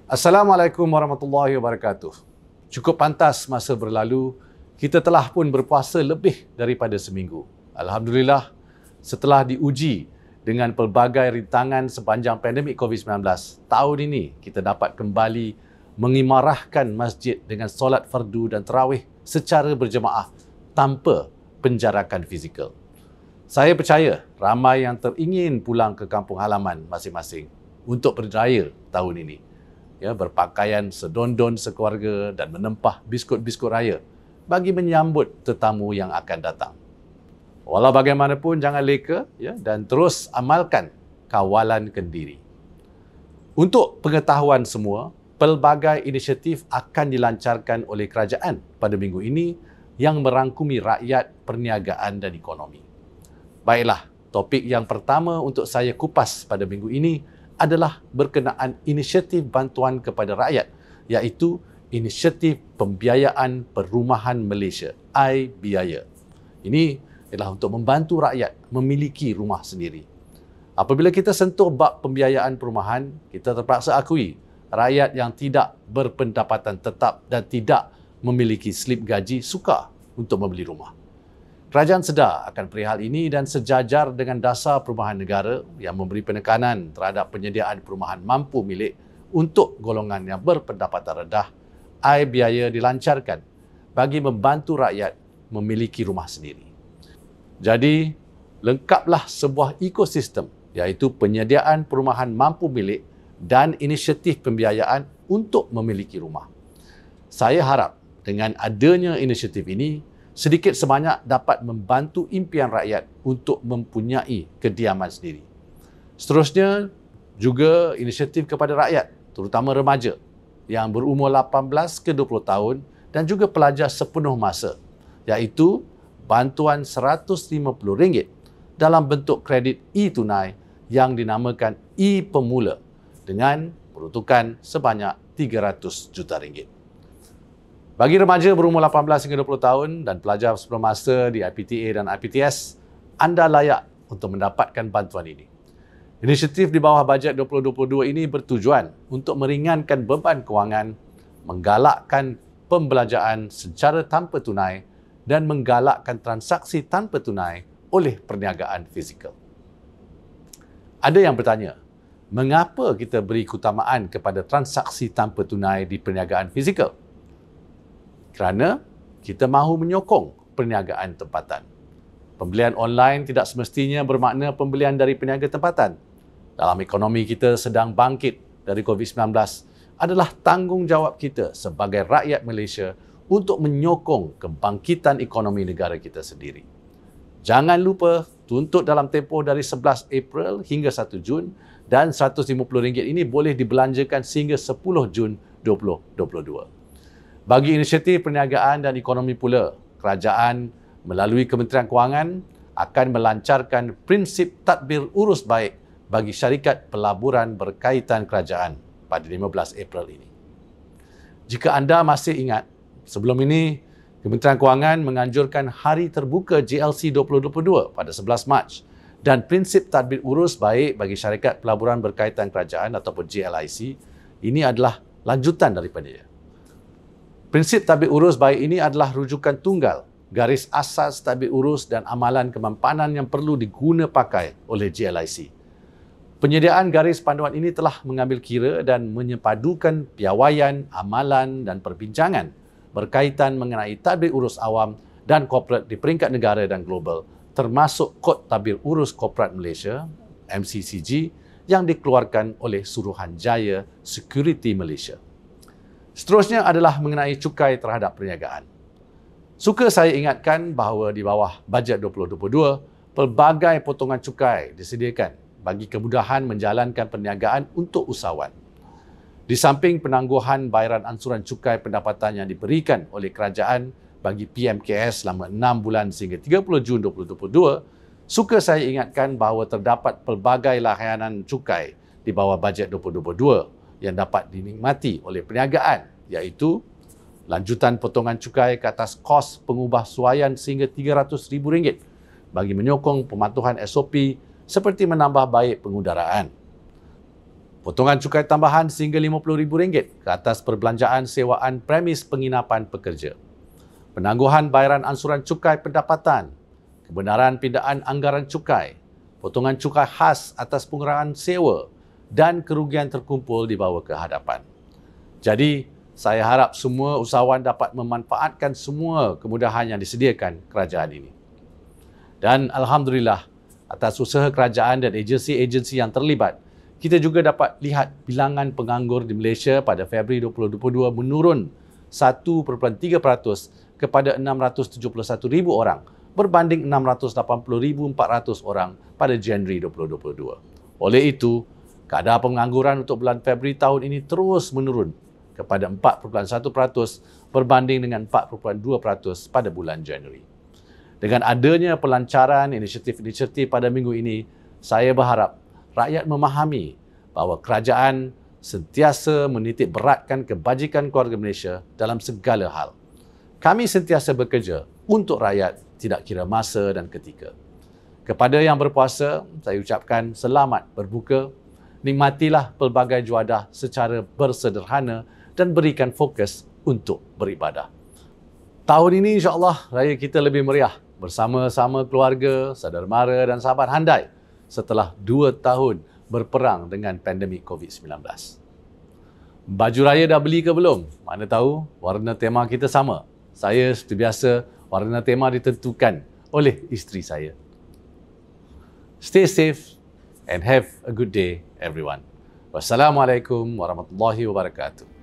Assalamualaikum warahmatullahi wabarakatuh. Cukup pantas masa berlalu, kita telah pun berpuasa lebih daripada seminggu. Alhamdulillah, setelah diuji dengan pelbagai rintangan sepanjang pandemik COVID-19, tahun ini kita dapat kembali mengimarahkan masjid dengan solat fardu dan tarawih secara berjemaah tanpa penjarakan fizikal. Saya percaya ramai yang teringin pulang ke kampung halaman masing-masing untuk berjaya tahun ini. Berpakaian sedondon sekeluarga dan menempah biskut-biskut raya bagi menyambut tetamu yang akan datang. Walau bagaimanapun jangan leka dan terus amalkan kawalan kendiri. Untuk pengetahuan semua, pelbagai inisiatif akan dilancarkan oleh kerajaan pada minggu ini yang merangkumi rakyat, perniagaan dan ekonomi. Baiklah, topik yang pertama untuk saya kupas pada minggu ini adalah berkenaan inisiatif bantuan kepada rakyat, iaitu Inisiatif Pembiayaan Perumahan Malaysia, iBiaya. Ini adalah untuk membantu rakyat memiliki rumah sendiri. Apabila kita sentuh bab pembiayaan perumahan, kita terpaksa akui rakyat yang tidak berpendapatan tetap dan tidak memiliki slip gaji sukar untuk membeli rumah. Kerajaan sedar akan perihal ini dan sejajar dengan Dasar Perumahan Negara yang memberi penekanan terhadap penyediaan perumahan mampu milik untuk golongan yang berpendapatan rendah, iBiaya dilancarkan bagi membantu rakyat memiliki rumah sendiri. Jadi, lengkaplah sebuah ekosistem iaitu penyediaan perumahan mampu milik dan inisiatif pembiayaan untuk memiliki rumah. Saya harap dengan adanya inisiatif ini, sedikit sebanyak dapat membantu impian rakyat untuk mempunyai kediaman sendiri. Seterusnya, juga inisiatif kepada rakyat, terutama remaja yang berumur 18 ke 20 tahun dan juga pelajar sepenuh masa, iaitu bantuan RM150 dalam bentuk kredit e-tunai yang dinamakan e-Pemula dengan peruntukan sebanyak RM300 juta. Bagi remaja berumur 18 hingga 20 tahun dan pelajar sepenuh masa di IPTA dan IPTS, anda layak untuk mendapatkan bantuan ini. Inisiatif di bawah bajet 2022 ini bertujuan untuk meringankan beban kewangan, menggalakkan pembelanjaan secara tanpa tunai dan menggalakkan transaksi tanpa tunai oleh perniagaan fizikal. Ada yang bertanya, mengapa kita beri keutamaan kepada transaksi tanpa tunai di perniagaan fizikal? Kerana kita mahu menyokong perniagaan tempatan. Pembelian online tidak semestinya bermakna pembelian dari peniaga tempatan. Dalam ekonomi kita sedang bangkit dari COVID-19 adalah tanggungjawab kita sebagai rakyat Malaysia untuk menyokong kebangkitan ekonomi negara kita sendiri. Jangan lupa tuntut dalam tempoh dari 11 April hingga 1 Jun dan RM150 ini boleh dibelanjakan sehingga 10 Jun 2022. Bagi inisiatif perniagaan dan ekonomi pula, kerajaan melalui Kementerian Kewangan akan melancarkan prinsip tadbir urus baik bagi syarikat pelaburan berkaitan kerajaan pada 15 April ini. Jika anda masih ingat, sebelum ini Kementerian Kewangan menganjurkan Hari Terbuka JLC 2022 pada 11 Mac dan prinsip tadbir urus baik bagi syarikat pelaburan berkaitan kerajaan ataupun JLIC ini adalah lanjutan daripadanya. Prinsip tadbir urus baik ini adalah rujukan tunggal, garis asas tadbir urus dan amalan kemampanan yang perlu diguna pakai oleh JLIC. Penyediaan garis panduan ini telah mengambil kira dan menyepadukan piawaian, amalan dan perbincangan berkaitan mengenai tadbir urus awam dan korporat di peringkat negara dan global, termasuk Kod Tadbir Urus Korporat Malaysia, MCCG, yang dikeluarkan oleh Suruhanjaya Security Malaysia. Seterusnya adalah mengenai cukai terhadap perniagaan. Suka saya ingatkan bahawa di bawah bajet 2022, pelbagai potongan cukai disediakan bagi kemudahan menjalankan perniagaan untuk usahawan. Di samping penangguhan bayaran ansuran cukai pendapatan yang diberikan oleh kerajaan bagi PMKS selama 6 bulan sehingga 30 Jun 2022, suka saya ingatkan bahawa terdapat pelbagai layanan cukai di bawah bajet 2022 yang dapat dinikmati oleh perniagaan, iaitu lanjutan potongan cukai ke atas kos pengubah suaian sehingga RM300,000 bagi menyokong pematuhan SOP seperti menambah baik pengudaraan. Potongan cukai tambahan sehingga RM50,000 ke atas perbelanjaan sewaan premis penginapan pekerja. Penangguhan bayaran ansuran cukai pendapatan, kebenaran pindaan anggaran cukai, potongan cukai khas atas pengurangan sewa dan kerugian terkumpul dibawa ke hadapan. Jadi, saya harap semua usahawan dapat memanfaatkan semua kemudahan yang disediakan kerajaan ini. Dan Alhamdulillah, atas usaha kerajaan dan agensi-agensi yang terlibat, kita juga dapat lihat bilangan penganggur di Malaysia pada Februari 2022 menurun 1.3% kepada 671,000 orang berbanding 680,400 orang pada Januari 2022. Oleh itu, kadar pengangguran untuk bulan Februari tahun ini terus menurun kepada 4.1% berbanding dengan 4.2% pada bulan Januari. Dengan adanya pelancaran inisiatif-inisiatif pada minggu ini, saya berharap rakyat memahami bahawa kerajaan sentiasa menitik beratkan kebajikan keluarga Malaysia dalam segala hal. Kami sentiasa bekerja untuk rakyat, tidak kira masa dan ketika. Kepada yang berpuasa, saya ucapkan selamat berbuka, nikmatilah pelbagai juadah secara bersederhana dan berikan fokus untuk beribadah. Tahun ini insya-Allah raya kita lebih meriah bersama-sama keluarga, saudara mara dan sahabat handai setelah 2 tahun berperang dengan pandemik COVID-19. Baju raya dah beli ke belum? Mana tahu warna tema kita sama. Saya seperti biasa, warna tema ditentukan oleh isteri saya. Stay safe and have a good day everyone. Wassalamualaikum warahmatullahi wabarakatuh.